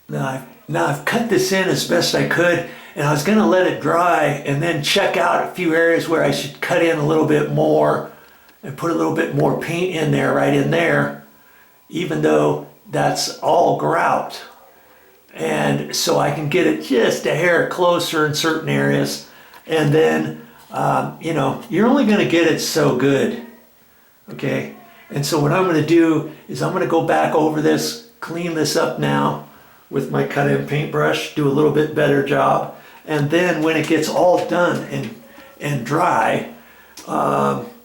Now I've cut this in as best I could, and I was going to let it dry and then check out a few areas where I should cut in a little bit more and put a little bit more paint in there, right in there, even though that's all grout. And so I can get it just a hair closer in certain areas. And then, you know, you're only going to get it so good. Okay. And so what I'm going to do is I'm going to go back over this, clean this up now with my cut-in paintbrush, do a little bit better job. And then when it gets all done and dry,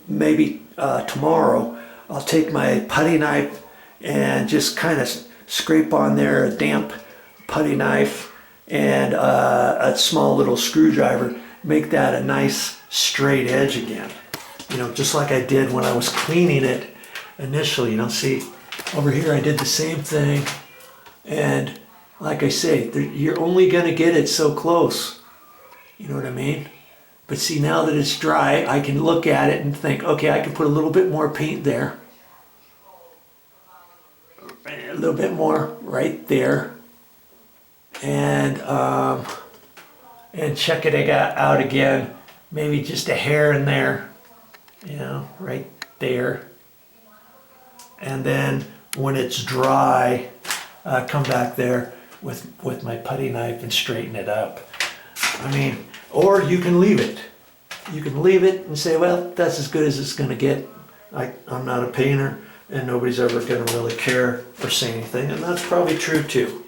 maybe tomorrow, I'll take my putty knife and just kind of scrape on there a damp putty knife and a small little screwdriver, make that a nice straight edge again. You know, just like I did when I was cleaning it initially. You know, see over here I did the same thing, and like I say, you're only going to get it so close. You know what I mean? But see, now that it's dry, I can look at it and think, okay, I can put a little bit more paint there. A little bit more right there. And check it out again. Maybe just a hair in there. You know, right there. And then when it's dry, come back there with my putty knife and straighten it up. I mean, or you can leave it. You can leave it and say, well, that's as good as it's going to get. I'm not a painter, and nobody's ever going to really care or say anything, and that's probably true too.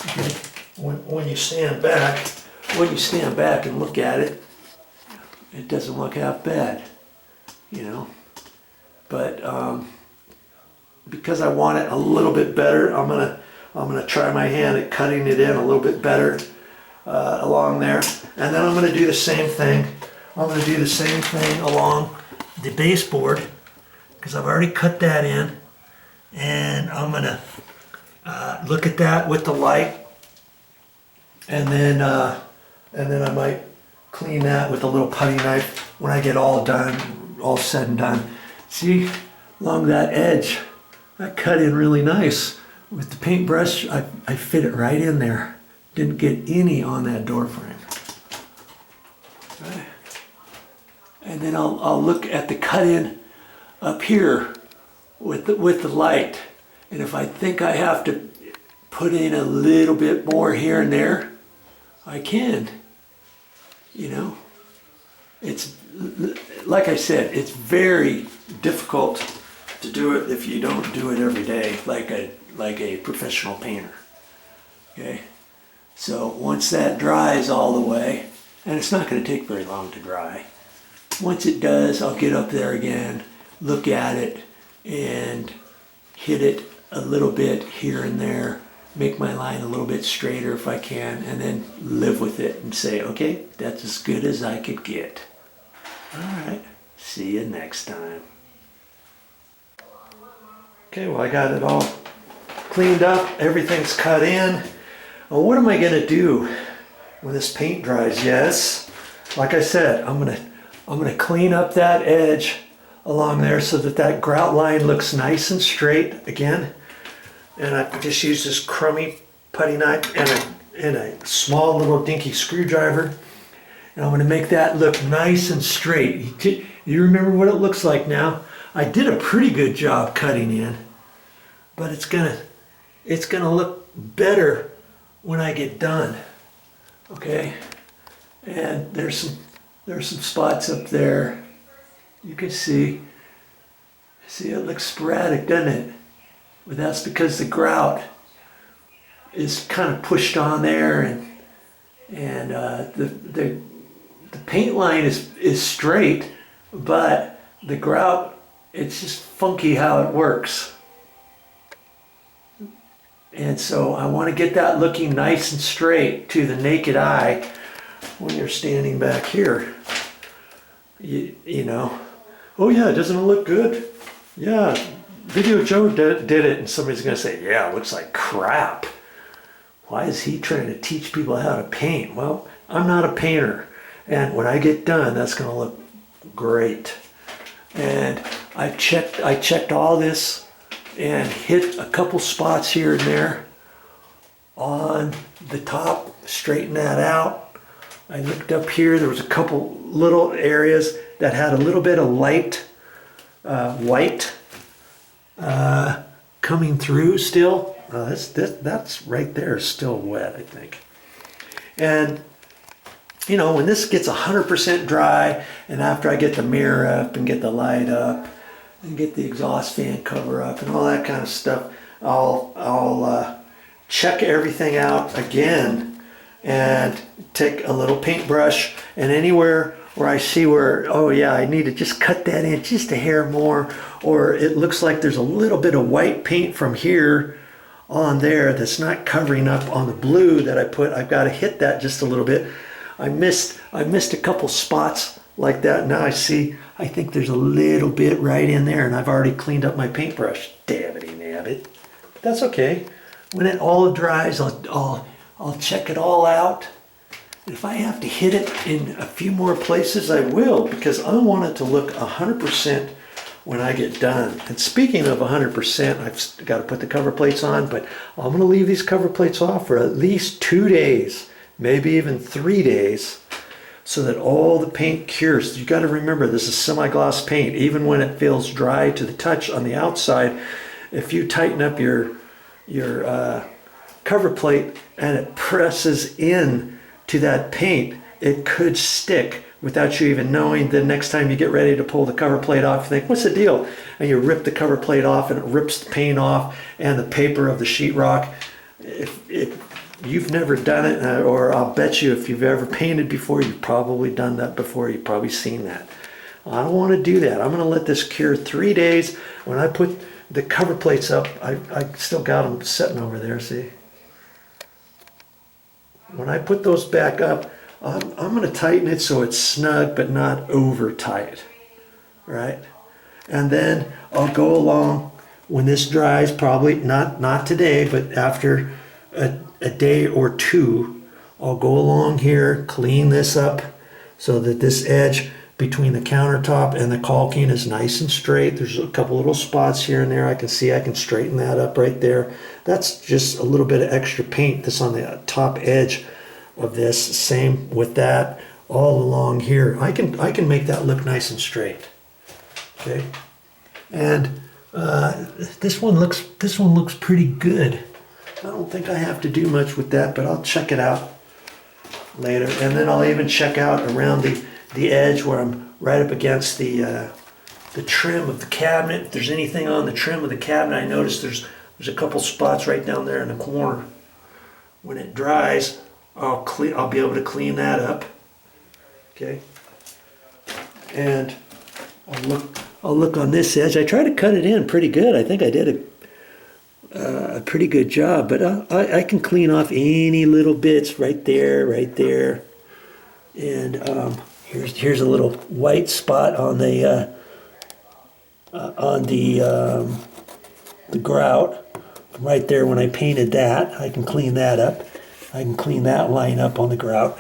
Okay. When you stand back, and look at it, it doesn't look half bad, you know. But because I want it a little bit better, I'm gonna try my hand at cutting it in a little bit better along there, and then I'm gonna do the same thing. I'm gonna do the same thing along the baseboard because I've already cut that in, and I'm gonna look at that with the light, and then I might clean that with a little putty knife when I get all done, all said and done. See, along that edge, I cut in really nice. With the paintbrush, I fit it right in there. Didn't get any on that door frame. Okay. And then I'll look at the cut in up here with the light. And if I think I have to put in a little bit more here and there, I can. You know, it's like I said, it's very difficult to do it if you don't do it every day like a professional painter. Okay, so once that dries all the way, and it's not going to take very long to dry, once it does, I'll get up there again, look at it, and hit it a little bit here and there, make my line a little bit straighter if I can, and then live with it and say, okay, that's as good as I could get. All right, see you next time. Okay, well, I got it all cleaned up, everything's cut in. Well, what am I gonna do when this paint dries? Yes, like I said, I'm gonna clean up that edge along there so that grout line looks nice and straight again. And I just use this crummy putty knife and a small little dinky screwdriver. And I'm going to make that look nice and straight. You remember what it looks like now? I did a pretty good job cutting in, but it's gonna look better when I get done. Okay, and there's some spots up there. You can see it looks sporadic, doesn't it? But that's because the grout is kind of pushed on there, and the paint line is straight, but the grout, it's just funky how it works. And so I want to get that looking nice and straight to the naked eye when you're standing back here. You know, oh yeah, doesn't it look good? Yeah. VideoJoe did it, and somebody's going to say, yeah, it looks like crap. Why is he trying to teach people how to paint? Well, I'm not a painter, and when I get done, that's going to look great. And I checked all this and hit a couple spots here and there on the top, straighten that out. I looked up here, there was a couple little areas that had a little bit of light white coming through still. That's right there, still wet, I think. And you know, when this gets 100% dry, and after I get the mirror up and get the light up and get the exhaust fan cover up and all that kind of stuff, I'll check everything out again and take a little paintbrush, and anywhere where I see where, oh yeah, I need to just cut that in just a hair more, or it looks like there's a little bit of white paint from here on there that's not covering up on the blue that I put, I've got to hit that just a little bit. I missed a couple spots like that. Now I think there's a little bit right in there, and I've already cleaned up my paintbrush. Dabbity nabbit. But that's okay. When it all dries, I'll check it all out. If I have to hit it in a few more places, I will, because I want it to look 100% when I get done. And speaking of 100%, I've got to put the cover plates on, but I'm going to leave these cover plates off for at least 2 days. Maybe even 3 days, so that all the paint cures. You got to remember, this is semi-gloss paint. Even when it feels dry to the touch on the outside, if you tighten up your cover plate and it presses in to that paint, it could stick without you even knowing. The next time you get ready to pull the cover plate off, you think, what's the deal? And you rip the cover plate off, and it rips the paint off and the paper of the sheetrock. If you've never done it, or I'll bet you if you've ever painted before, you've probably done that before. You've probably seen that. I don't want to do that. I'm going to let this cure 3 days. When I put the cover plates up, I still got them sitting over there, see? When I put those back up, I'm going to tighten it so it's snug but not over tight, right? And then I'll go along when this dries, probably not today, but after a day or two, I'll go along here, clean this up so that this edge between the countertop and the caulking is nice and straight. There's a couple little spots here and there. I can straighten that up right there. That's just a little bit of extra paint that's on the top edge of this. Same with that all along here. I can make that look nice and straight. Okay, and this one looks pretty good. I don't think I have to do much with that, but I'll check it out later. And then I'll even check out around the edge where I'm right up against the trim of the cabinet. If there's anything on the trim of the cabinet, I noticed there's a couple spots right down there in the corner. When it dries, I'll be able to clean that up. Okay. And I'll look on this edge. I try to cut it in pretty good. I think I did a pretty good job, but I can clean off any little bits right there. And here's a little white spot on the grout right there. When I painted that, I can clean that up. I can clean that line up on the grout.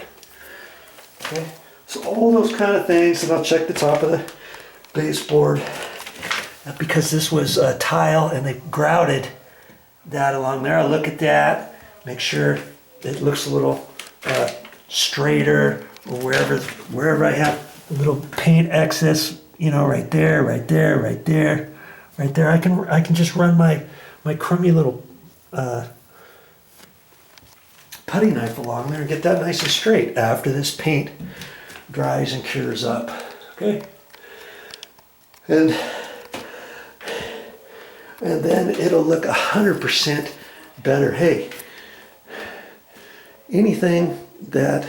Okay, so all those kind of things, and I'll check the top of the baseboard because this was tile and they grouted that along there. I'll look at that, make sure it looks a little straighter, or wherever I have a little paint excess, you know, right there. I can just run my crummy little putty knife along there and get that nice and straight after this paint dries and cures up. Okay, and then it'll look 100% better. Hey, anything that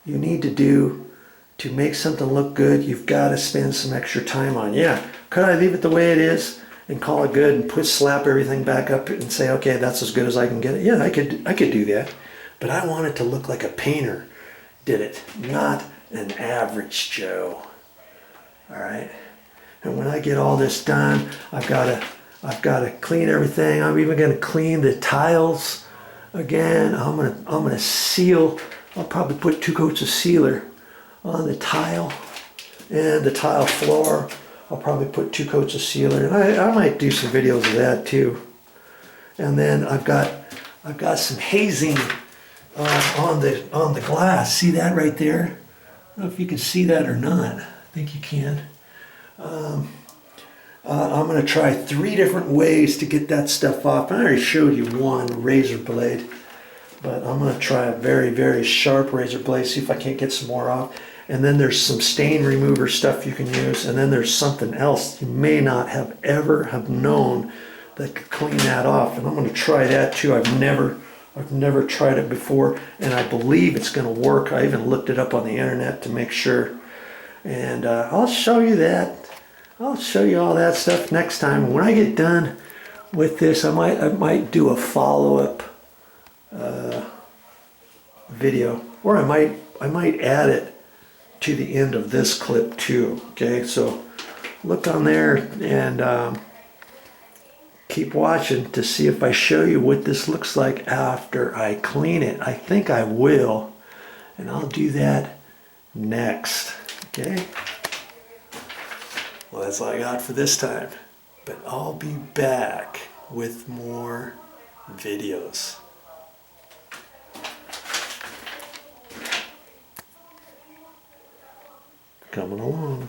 you need to do to make something look good, you've got to spend some extra time on. Yeah, could I leave it the way it is and call it good and slap everything back up and say, okay, that's as good as I can get it? Yeah, I could do that. But I want it to look like a painter did it, not an average Joe. All right. And when I get all this done, I've got to clean everything. I'm even going to clean the tiles again. I'm gonna seal. I'll probably put 2 coats of sealer on the tile and the tile floor. I'll probably put 2 coats of sealer, and I might do some videos of that too. And then I've got some hazing on the glass. See that right there? I don't know if you can see that or not. I think you can. I'm going to try 3 different ways to get that stuff off. I already showed you one razor blade, but I'm going to try a very, very sharp razor blade, see if I can't get some more off. And then there's some stain remover stuff you can use, and then there's something else you may not have ever have known that could clean that off. And I'm going to try that too. I've never tried it before, and I believe it's going to work. I even looked it up on the internet to make sure. And I'll show you that. I'll show you all that stuff next time. When I get done with this, I might do a follow-up video, or I might add it to the end of this clip too. Okay, so look on there and keep watching to see if I show you what this looks like after I clean it. I think I will, and I'll do that next. Okay. Well, that's all I got for this time, but I'll be back with more videos. Coming along.